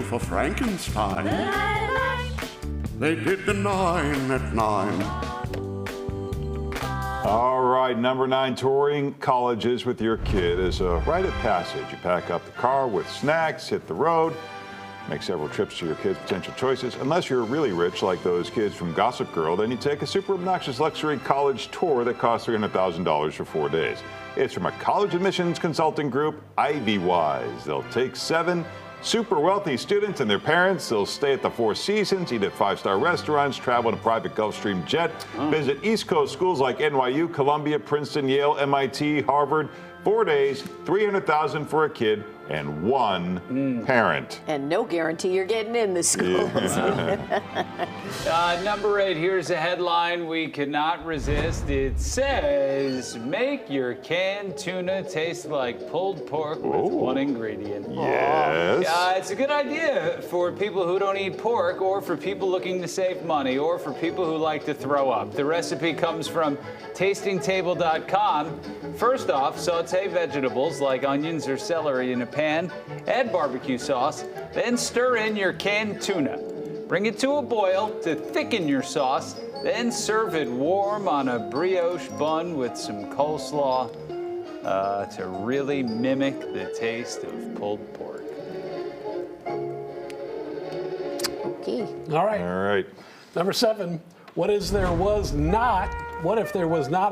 for Frankenstein. They did the 9 at 9. All right, number 9, touring colleges with your kid is a rite of passage. You pack up the car with snacks, hit the road, make several trips to your kids' potential choices. Unless you're really rich, like those kids from Gossip Girl, then you take a super obnoxious luxury college tour that costs $300,000 for 4 days. It's from a college admissions consulting group, Ivy Wise. They'll take 7 super wealthy students and their parents. They'll stay at the Four Seasons, eat at 5-star restaurants, travel in a private Gulfstream jet, visit East Coast schools like NYU, Columbia, Princeton, Yale, MIT, Harvard. 4 days, $300,000 for a kid and 1 parent. And no guarantee you're getting in the schools. Number 8, here's a headline we cannot resist. It says, make your canned tuna taste like pulled pork with 1 ingredient. Yes. It's a good idea for people who don't eat pork, or for people looking to save money, or for people who like to throw up. The recipe comes from tastingtable.com. First off, saute vegetables like onions or celery in a pan, add barbecue sauce, then stir in your canned tuna. Bring it to a boil to thicken your sauce, then serve it warm on a brioche bun with some coleslaw to really mimic the taste of pulled pork. Okay. All right. All right. Number 7, what if there was not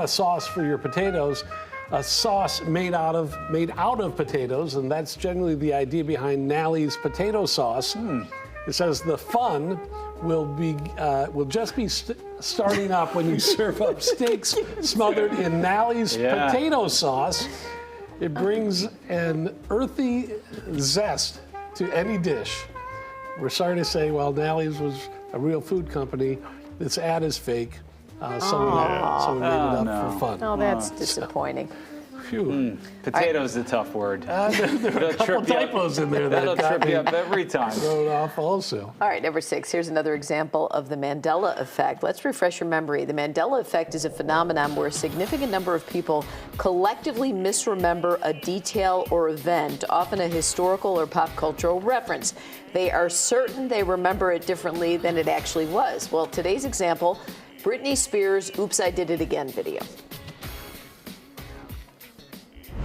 a sauce for your potatoes? A sauce made out of potatoes, and that's generally the idea behind Nales potato sauce. It says the fun will just be starting up when you serve up steaks smothered in Nales potato sauce. It brings an earthy zest to any dish. We're sorry to say, while Nales was a real food company, this ad is fake. So we made it up for fun. Oh, that's disappointing. Phew. Potato's a tough word. There are a couple typos in there That'll that got trip me you up every time. thrown off also. All right, number 6, here's another example of the Mandela effect. Let's refresh your memory. The Mandela effect is a phenomenon where a significant number of people collectively misremember a detail or event, often a historical or pop cultural reference. They are certain they remember it differently than it actually was. Well, today's example, Britney Spears' Oops, I Did It Again video.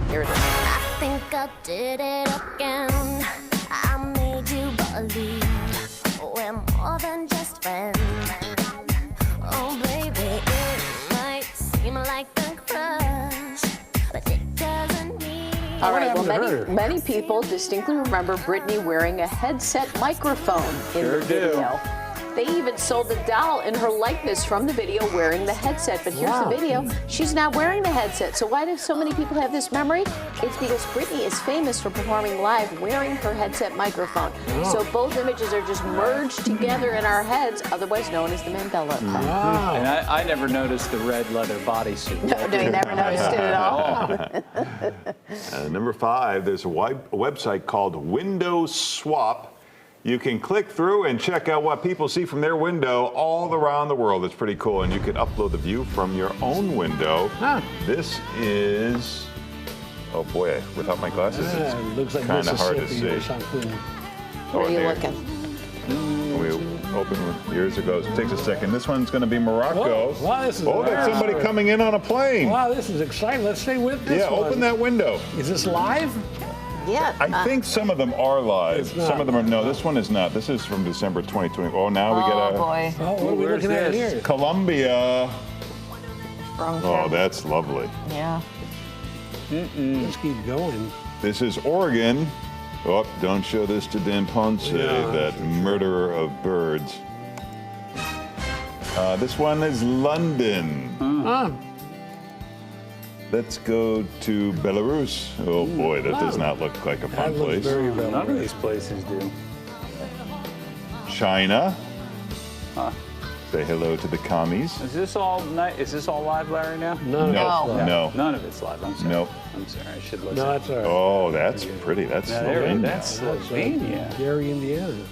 Here it is. I think I did it again. I made you believe we're more than just friends. Oh, baby, it might seem like a crush, but it doesn't mean. All right, well, many people distinctly remember Britney wearing a headset microphone in the video. They even sold a doll in her likeness from the video wearing the headset. But here's the video. She's not wearing the headset. So why do so many people have this memory? It's because Britney is famous for performing live wearing her headset microphone. So both images are just merged together in our heads, otherwise known as the Mandela effect. And I never noticed the red leather bodysuit. No, you never noticed it at all. Number 5, there's a website called Window Swap. You can click through and check out what people see from their window all around the world. It's pretty cool, and you can upload the view from your own window. This is, oh boy, without my glasses, It looks like kind of hard to Mississippi or see. something. Where are you looking? We open with years ago. It takes a second. This one's going to be Morocco. Whoa. Wow, this is there's somebody coming in on a plane. Wow, this is exciting. Let's stay with this one. Open that window. Is this live? Yeah. I think some of them are live. Some of them are, no, this one is not. This is from December 2020. Oh, now we get a boy. Oh, what are we looking at here? Colombia. Wrong Oh, camera. that's lovely. Yeah. Let's keep going. This is Oregon. Oh, don't show this to Dan Ponce, that murderer of birds. This one is London. Let's go to Belarus. Oh boy, that does not look like a fun place. None of these places do. China. Say hello to the commies. Is this all live, Larry, now? No. None of it's live. I'm sorry. Nope. I'm sorry. I should listen. No, that's all right. Oh, that's pretty. That's Slovenia. That's Slovenia. Gary, Indiana.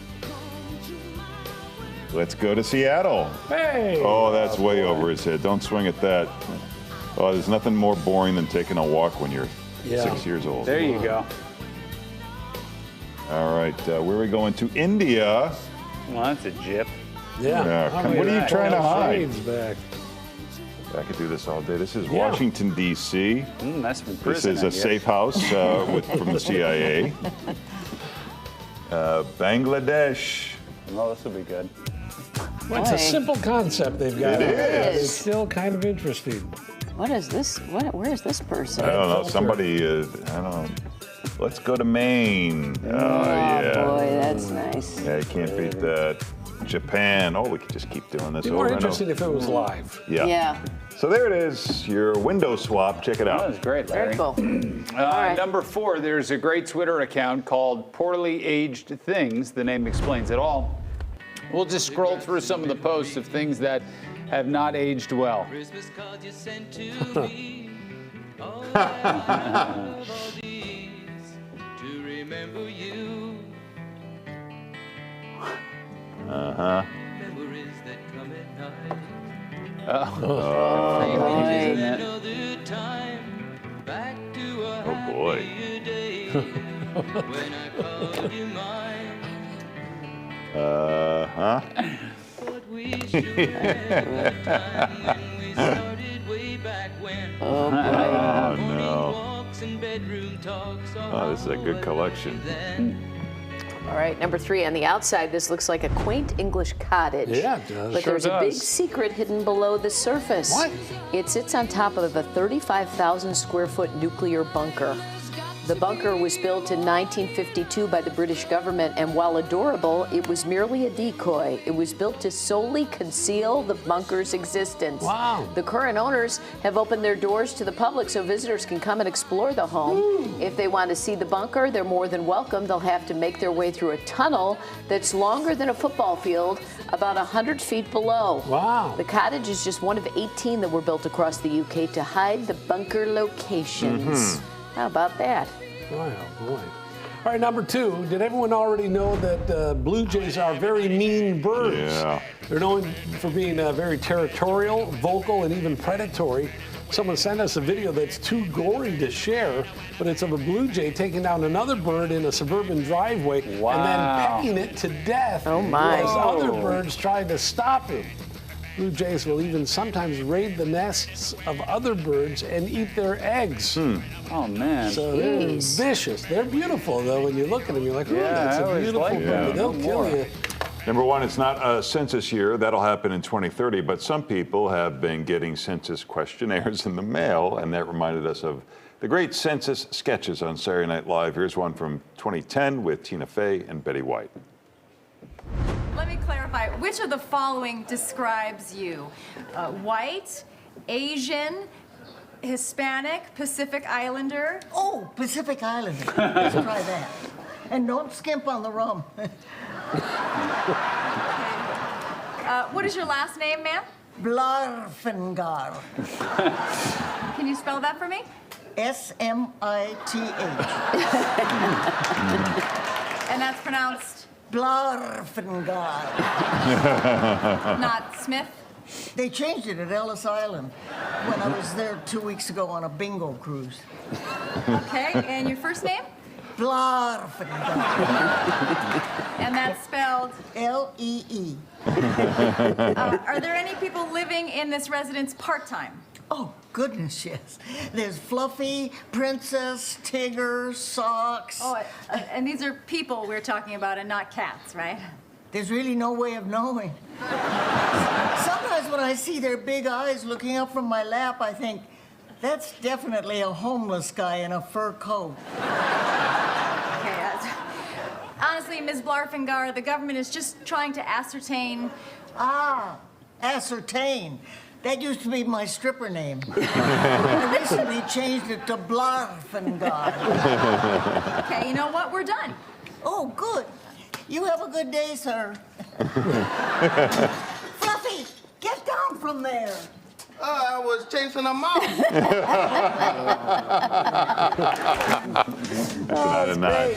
Let's go to Seattle. Hey! Oh, that's way over his head. Don't swing at that. Oh, there's nothing more boring than taking a walk when you're 6 years old. There you go. All right, where are we going to? India. Well, that's a jip. Yeah. What are you trying to hide? Shades back. I could do this all day. This is Washington, D.C. That's from This prison, is I a guess. safe house from the CIA. Bangladesh. Oh, this will be good. Boy. Well, it's a simple concept they've got. It is. It's still kind of interesting. What is this? Where is this person? I don't know. Somebody, I don't know. Let's go to Maine. Oh, yeah. Boy, that's nice. Yeah, you can't beat that. Japan. Oh, we could just keep doing this It'd be over more and interesting over. if it was live. Yeah. So there it is, your window swap. Check it That out. was great, Larry. Very cool. right. Number 4, there's a great Twitter account called Poorly Aged Things. The name explains it all. We'll just scroll through some of the posts of things that have not aged well. Christmas card you sent to me. Oh, I love all these to remember you. Memories that come at night. Another time back to a boy. happier day when I called you mine. But we sure had a time when we started way back when. Oh, Morning no. walks and bedroom talks. Oh, this is a good collection. All right, number 3. On the outside, this looks like a quaint English cottage. Yeah, it does. But Sure there's a big does. secret hidden below the surface. What? It sits on top of a 35,000 square foot nuclear bunker. The bunker was built in 1952 by the British government, and while adorable, it was merely a decoy. It was built to solely conceal the bunker's existence. Wow. The current owners have opened their doors to the public so visitors can come and explore the home. If they want to see the bunker, they're more than welcome. They'll have to make their way through a tunnel that's longer than a football field, about 100 feet below. Wow. The cottage is just one of 18 that were built across the UK to hide the bunker locations. How about that? Oh, boy. All right, number 2. Did everyone already know that blue jays are very mean birds? Yeah. They're known for being very territorial, vocal, and even predatory. Someone sent us a video that's too gory to share, but it's of a blue jay taking down another bird in a suburban driveway and then Wow. pecking it to death. Oh, my. As other birds tried to stop him. Blue jays will even sometimes raid the nests of other birds and eat their eggs. Oh, man. So they're Jeez. vicious. They're beautiful, though. When you look at them, you're like, oh, Yeah, that's I a always beautiful liked bird. that. They'll No kill more. you. Number 1, it's not a census year. That'll happen in 2030, but some people have been getting census questionnaires in the mail, and that reminded us of the great census sketches on Saturday Night Live. Here's one from 2010 with Tina Fey and Betty White. Let me clarify, which of the following describes you? White, Asian, Hispanic, Pacific Islander? Oh, Pacific Islander. Let's try that. And don't skimp on the rum. What is your last name, ma'am? Blarfengar. Can you spell that for me? S-M-I-T-H. And that's pronounced Blarfengar. not Smith? They changed it at Ellis Island when I was there 2 weeks ago on a bingo cruise. Okay, and your first name? Blarfengar. And that's spelled. L-E-E. Are there any people living in this residence part-time? Oh, goodness, yes. There's Fluffy, Princess, Tigger, Socks. Oh, and these are people we're talking about and not cats, right? There's really no way of knowing. Sometimes when I see their big eyes looking up from my lap, I think, that's definitely a homeless guy in a fur coat. Okay, honestly, Ms. Blarfengar, the government is just trying to ascertain. Ah, ascertain. That used to be my stripper name. I recently changed it to Blarfengar. Okay, you know what? We're done. Oh, good. You have a good day, sir. Fluffy, get down from there. I was chasing a mouse. That's 9 out of 9.